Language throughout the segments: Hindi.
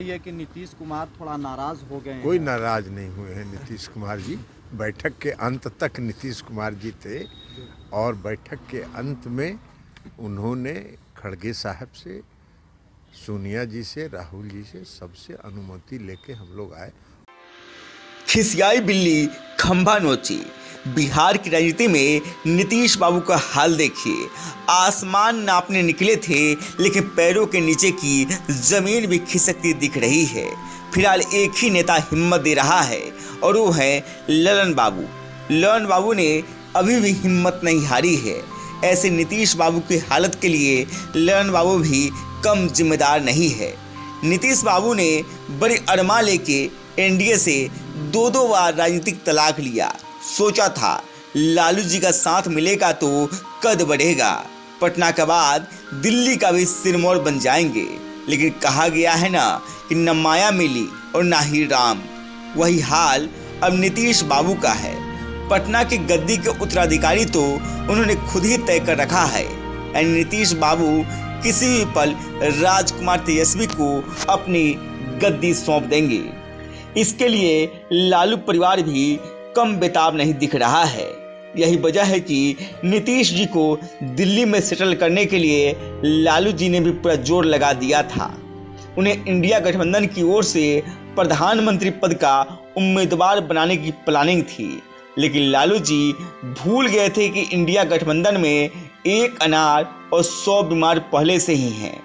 है कि नीतीश कुमार थोड़ा नाराज हो गए हैं। कोई नाराज नहीं हुए हैं नीतीश कुमार जी। बैठक के अंत तक नीतीश कुमार जी थे और बैठक के अंत में उन्होंने खड़गे साहब से, सोनिया जी से, राहुल जी से, सबसे अनुमति लेके हम लोग आए। खिसियाई बिल्ली खंभा नोची। बिहार की राजनीति में नीतीश बाबू का हाल देखिए। आसमान नापने निकले थे लेकिन पैरों के नीचे की जमीन भी खिसकती दिख रही है। फिलहाल एक ही नेता हिम्मत दे रहा है और वो है ललन बाबू। ललन बाबू ने अभी भी हिम्मत नहीं हारी है। ऐसे नीतीश बाबू की हालत के लिए ललन बाबू भी कम जिम्मेदार नहीं है। नीतीश बाबू ने बड़े अरमा लेके एनडीए से दो बार राजनीतिक तलाक लिया। सोचा था लालू जी का साथ मिलेगा तो कद बढ़ेगा, पटना के बाद दिल्ली का भी सिरमौर बन जाएंगे। लेकिन कहा गया है ना कि न माया मिली और ना ही राम। वही हाल अब नीतीश बाबू का है। पटना की गद्दी के उत्तराधिकारी तो उन्होंने खुद ही तय कर रखा है। नीतीश बाबू किसी भी पल राजकुमार तेजस्वी को अपनी गद्दी सौंप देंगे। इसके लिए लालू परिवार भी कम बेताब नहीं दिख रहा है। यही वजह है कि नीतीश जी को दिल्ली में सेटल करने के लिए लालू जी ने भी पूरा जोर लगा दिया था। उन्हें इंडिया गठबंधन की ओर से प्रधानमंत्री पद का उम्मीदवार बनाने की प्लानिंग थी। लेकिन लालू जी भूल गए थे कि इंडिया गठबंधन में एक अनार और 100 बीमार पहले से ही हैं।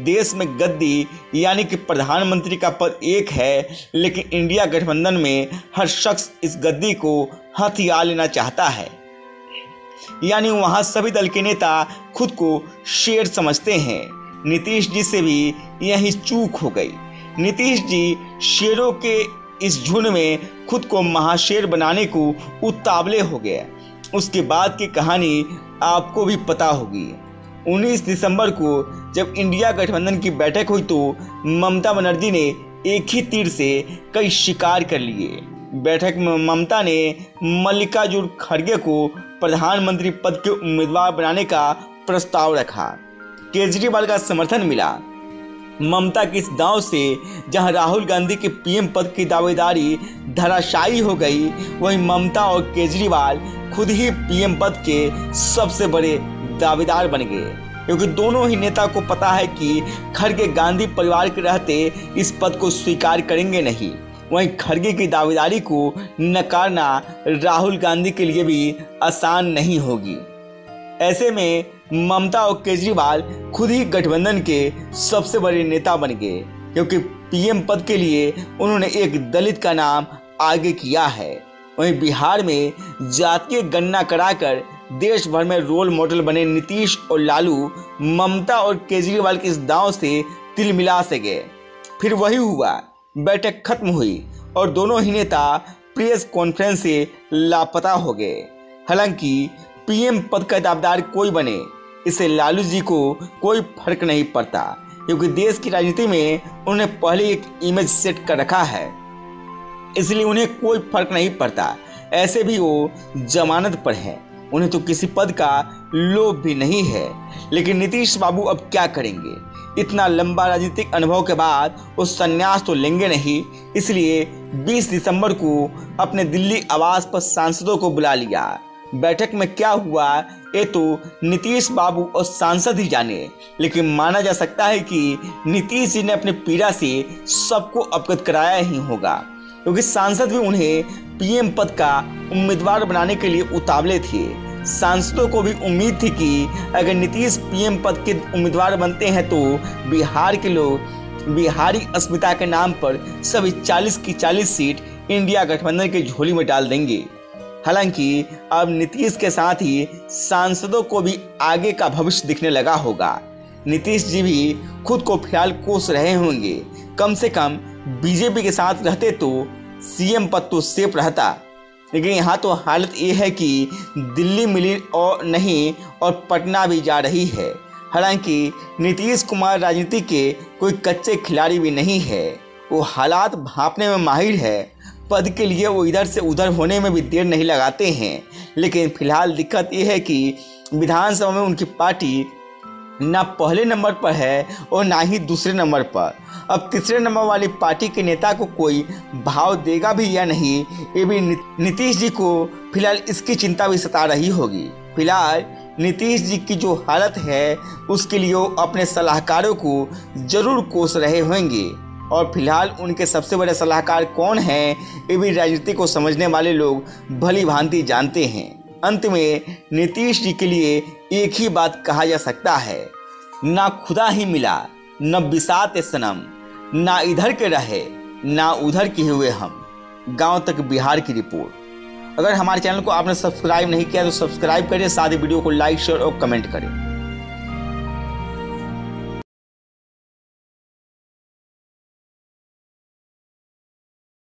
देश में गद्दी यानी कि प्रधानमंत्री का पद एक है, लेकिन इंडिया गठबंधन में हर शख्स इस गद्दी को हथिया लेना चाहता है। यानी वहां सभी दल के नेता खुद को शेर समझते हैं। नीतीश जी से भी यही चूक हो गई। नीतीश जी शेरों के इस झुंड में खुद को महाशेर बनाने को उतावले हो गए। उसके बाद की कहानी आपको भी पता होगी। 19 दिसंबर को जब इंडिया गठबंधन की बैठक हुई तो ममता बनर्जी ने एक ही तीर से कई शिकार कर लिए। बैठक में ममता ने मल्लिकार्जुन खड़गे को प्रधानमंत्री पद के उम्मीदवार बनाने का प्रस्ताव रखा। केजरीवाल का समर्थन मिला। ममता की इस दांव से जहां राहुल गांधी के पीएम पद की दावेदारी धराशायी हो गई, वहीं ममता और केजरीवाल खुद ही पीएम पद के सबसे बड़े दावेदार बन गए, क्योंकि दोनों ही नेता को पता है कि खड़गे गांधी परिवार के रहते इस पद को स्वीकार करेंगे नहीं। वहीं खड़गे की दावेदारी को नकारना राहुल गांधी के लिए भी आसान नहीं होगी। ऐसे में ममता और केजरीवाल खुद ही गठबंधन के सबसे बड़े नेता बन गए, क्योंकि पीएम पद के लिए उन्होंने एक दलित का नाम आगे किया है। वहीं बिहार में जातीय गणना कराकर देश भर में रोल मॉडल बने नीतीश और लालू ममता और केजरीवाल के इस दांव से तिल मिला से गए। फिर वही हुआ, बैठक खत्म हुई और दोनों ही नेता प्रेस कॉन्फ्रेंस से लापता हो गए। हालांकि पीएम पद का दावेदार कोई बने, इससे लालू जी को कोई फर्क नहीं पड़ता, क्योंकि देश की राजनीति में उन्होंने पहले एक इमेज सेट कर रखा है, इसलिए उन्हें कोई फर्क नहीं पड़ता। ऐसे भी वो जमानत पर है, उन्हें तो किसी पद का लोभ भी नहीं है। लेकिन नीतीश बाबू अब क्या करेंगे? इतना लंबा राजनीतिक अनुभव के बाद वो संन्यास तो लेंगे नहीं, इसलिए 20 दिसंबर को अपने दिल्ली आवास पर सांसदों को बुला लिया। बैठक में क्या हुआ ये तो नीतीश बाबू और सांसद ही जाने, लेकिन माना जा सकता है कि नीतीश जी ने अपने पीड़ा से सबको अवगत कराया ही होगा, क्योंकि सांसद भी उन्हें पीएम पद का उम्मीदवार बनाने के लिए उतावले थे। सांसदों को भी उम्मीद थी कि अगर नीतीश पीएम पद के उम्मीदवार बनते हैं तो बिहार के लोग बिहारी अस्मिता के नाम पर सभी 40 की 40 सीट इंडिया गठबंधन की झोली में डाल देंगे। हालांकि अब नीतीश के साथ ही सांसदों को भी आगे का भविष्य दिखने लगा होगा। नीतीश जी भी खुद को फिलहाल कोस रहे होंगे। कम से कम बीजेपी के साथ रहते तो सीएम पद तो सेफ रहता, लेकिन यहाँ तो हालत ये है कि दिल्ली मिली और नहीं और पटना भी जा रही है। हालांकि नीतीश कुमार राजनीति के कोई कच्चे खिलाड़ी भी नहीं है, वो हालात भांपने में माहिर है। पद के लिए वो इधर से उधर होने में भी देर नहीं लगाते हैं। लेकिन फिलहाल दिक्कत ये है कि विधानसभा में उनकी पार्टी ना पहले नंबर पर है और ना ही दूसरे नंबर पर। अब तीसरे नंबर वाली पार्टी के नेता को कोई भाव देगा भी या नहीं, ये भी नीतीश जी को फिलहाल इसकी चिंता भी सता रही होगी। फिलहाल नीतीश जी की जो हालत है उसके लिए वो अपने सलाहकारों को जरूर कोस रहे होंगे और फिलहाल उनके सबसे बड़े सलाहकार कौन हैं ये भी राजनीति को समझने वाले लोग भली भांति जानते हैं। अंत में नीतीश जी के लिए एक ही बात कहा जा सकता है, ना खुदा ही मिला न बिसात सनम, ना इधर के रहे ना उधर के हुए हम। गांव तक बिहार की रिपोर्ट। अगर हमारे चैनल को आपने सब्सक्राइब नहीं किया तो सब्सक्राइब करें, साथ ही वीडियो को लाइक शेयर और कमेंट करें।